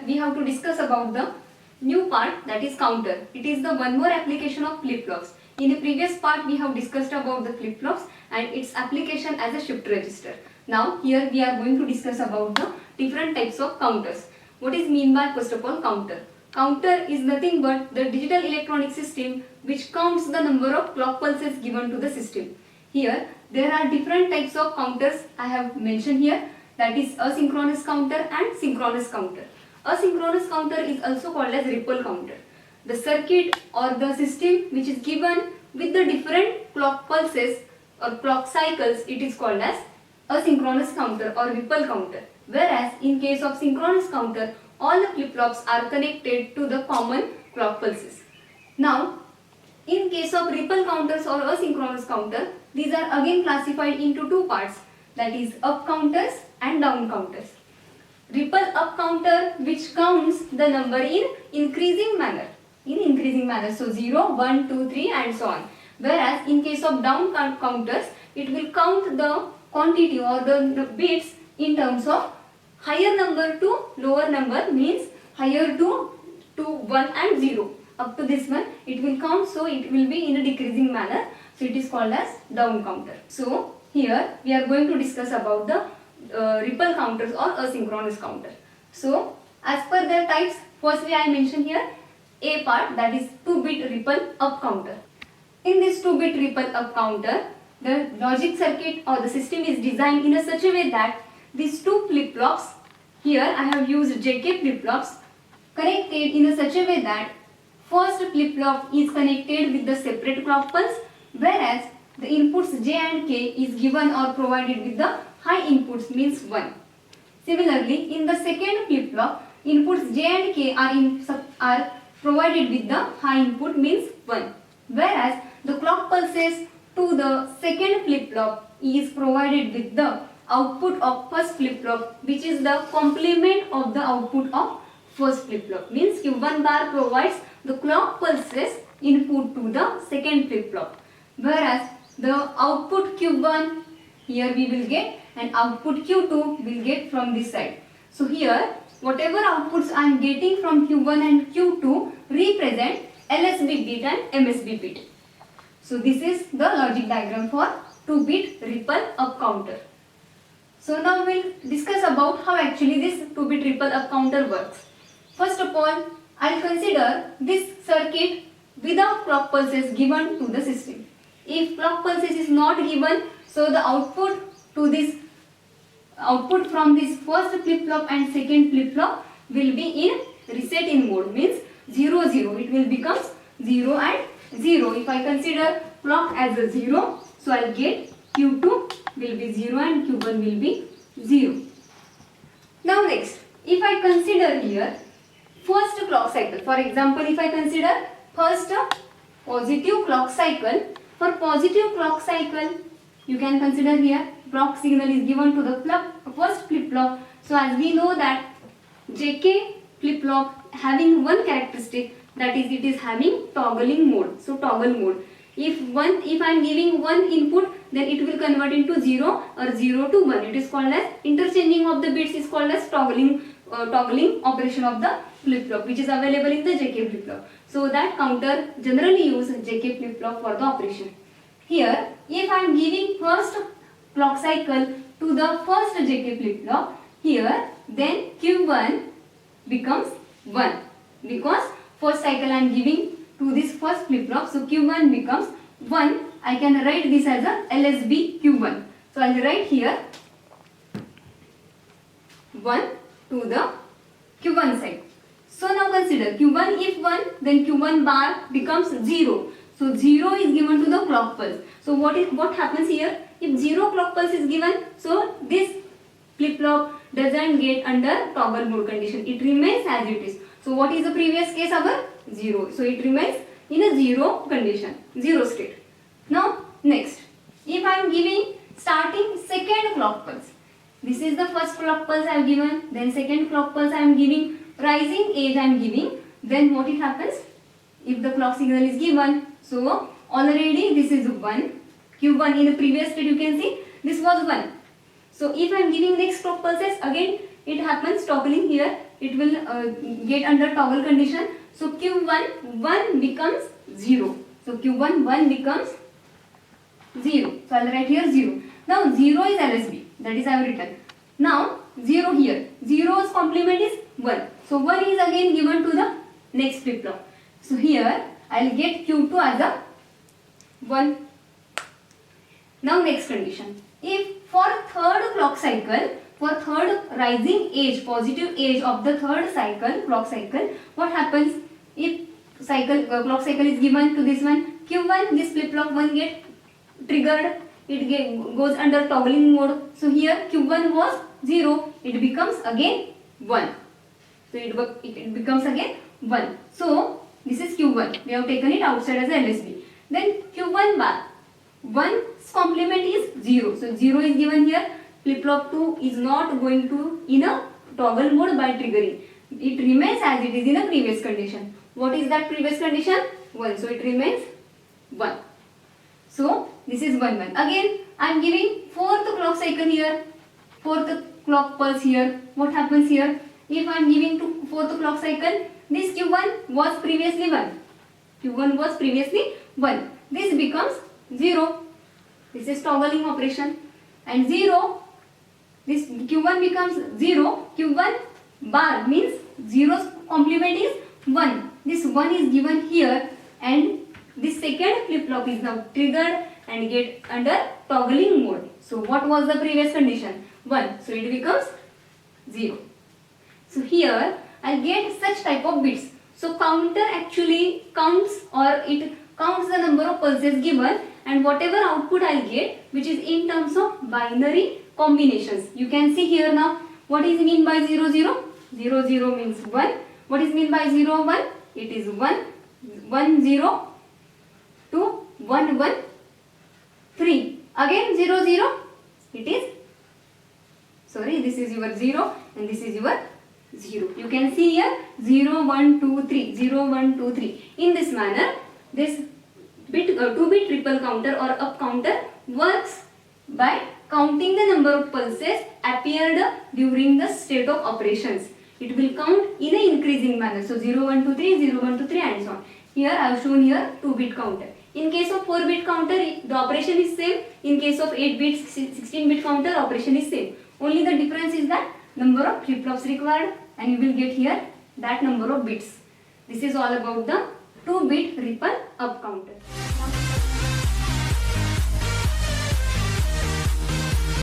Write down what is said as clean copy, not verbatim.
we have to discuss about the new part, that is counter. It is the one more application of flip-flops. In the previous part we have discussed about the flip-flops and its application as a shift register. Now here we are going to discuss about the different types of counters. What is mean by first of all counter? Counter is nothing but the digital electronic system which counts the number of clock pulses given to the system. Here there are different types of counters I have mentioned here, that is asynchronous counter and synchronous counter. Asynchronous counter is also called as ripple counter. The circuit or the system which is given with the different clock pulses or clock cycles, it is called as asynchronous counter or ripple counter. Whereas in case of synchronous counter, all the flip-flops are connected to the common clock pulses. Now, in case of ripple counters or asynchronous counter, these are again classified into two parts, that is up counters and down counters. Ripple up counter which counts the number in increasing manner. So 0, 1, 2, 3 and so on. Whereas in case of down counters, it will count the quantity or the bits in terms of higher number to lower number, means higher to 1 and 0. Up to this one it will count, so it will be in a decreasing manner. So it is called as down counter. So here we are going to discuss about the ripple counters or asynchronous counter. So as per their types, firstly I mention here A part, that is 2-bit ripple up counter. In this 2-bit ripple up counter, the logic circuit or the system is designed in a such a way that these two flip-flops, here I have used JK flip-flops, connected in a such a way that first flip-flop is connected with the separate clock pulse, whereas the inputs J and K is given or provided with the high inputs, means 1. Similarly, in the second flip-flop, inputs J and K are provided with the high input, means 1. Whereas the clock pulses to the second flip-flop is provided with the output of first flip-flop, which is the complement of the output of first flip-flop. Means Q1 bar provides the clock pulses input to the second flip-flop. Whereas the output Q1 here we will get and output Q2 will get from this side. So here whatever outputs I am getting from Q1 and Q2 represent LSB bit and MSB bit. So this is the logic diagram for 2-bit ripple up counter. So now we will discuss about how actually this 2-bit ripple up counter works. First of all, I will consider this circuit without clock pulses given to the system. If clock pulses is not given, so the output from this first flip-flop and second flip-flop will be in reset in mode, means 0, 0. It will become 0 and 0. If I consider clock as a 0, so I will get Q2 will be 0 and Q1 will be 0. Now next, if I consider here first clock cycle, for example, if I consider first positive clock cycle, for positive clock cycle you can consider here clock signal is given to the first flip-flop. So as we know that JK flip-flop having one characteristic, that is it is having toggling mode. So toggle mode. If I am giving one input, then it will convert into 0 or 0 to 1. It is called as interchanging of the bits is called as toggling operation of the flip-flop, which is available in the JK flip-flop. So that counter generally use JK flip-flop for the operation. Here, if I am giving first clock cycle to the first JK flip-flop, here then Q1 becomes 1, because first cycle I am giving to this first flip-flop, so Q1 becomes 1. I can write this as a LSB Q1. So I will write here 1 to the Q1 side. So now consider Q1 if 1, then Q1 bar becomes 0. So 0 is given to the clock pulse. So what happens here? If 0 clock pulse is given, so this flip-flop doesn't get under toggle mode condition. It remains as it is. So what is the previous case? Our 0. So it remains in a 0 condition, 0 state. Now next, if I am giving starting second clock pulse, this is the first clock pulse I have given, then second clock pulse I am giving, rising age I am giving, then what it happens? If the clock signal is given, so already this is 1, Q1 in the previous state you can see this was 1. So if I am giving next clock pulses, again it happens toggling here, it will get under toggle condition. So Q1 1 becomes 0. So Q1 1 becomes 0. So I'll write here 0. Now 0 is LSB, that is I have written. Now 0 here, 0's complement is 1. So 1 is again given to the next flip flop. So here I'll get Q2 as a 1. Now next condition. If for third clock cycle, for third rising edge, positive edge of the third cycle, clock cycle, what happens? If clock cycle is given to this one, Q1, this flip flop 1 get triggered, it goes under toggling mode. So here Q1 was 0, it becomes again 1. So it becomes again 1. So this is Q1, we have taken it outside as a LSB. Then Q1 bar, 1's complement is 0. So 0 is given here. Flip flop 2 is not going to in a toggle mode by triggering. It remains as it is in a previous condition. What is that previous condition? 1. So it remains 1. So this is 1 1. Again I am giving fourth clock cycle here, fourth clock pulse here. What happens here? If I am giving to fourth clock cycle, this Q1 was previously 1. Q1 was previously 1. This becomes 0. This is toggling operation. And 0, this Q1 becomes 0. Q1 bar means 0's complement is 1. This 1 is given here and this second flip flop is now triggered and get under toggling mode. So what was the previous condition? 1. So it becomes 0. So here I'll get such type of bits. So counter actually counts, or it counts the number of pulses given, and whatever output I'll get, which is in terms of binary combinations. You can see here now what is mean by 0 0. 0 0 means 1. What is mean by 0 1? It is 1 1 0 2 1 1 3. Again 0 0. It is, sorry, this is your 0 and this is your 0. You can see here 0 1 2 3 0 1 2 3. In this manner, this bit 2-bit triple counter or up counter works by counting the number of pulses appeared during the state of operations. It will count in an increasing manner. So 0 1 2 3 0 1 2 3 and so on. Here I have shown here 2-bit counter. In case of 4-bit counter, the operation is same. In case of 8-bit, 16-bit counter, operation is same. Only the difference is that number of flip flops required, and you will get here that number of bits. This is all about the 2-bit ripple up counter.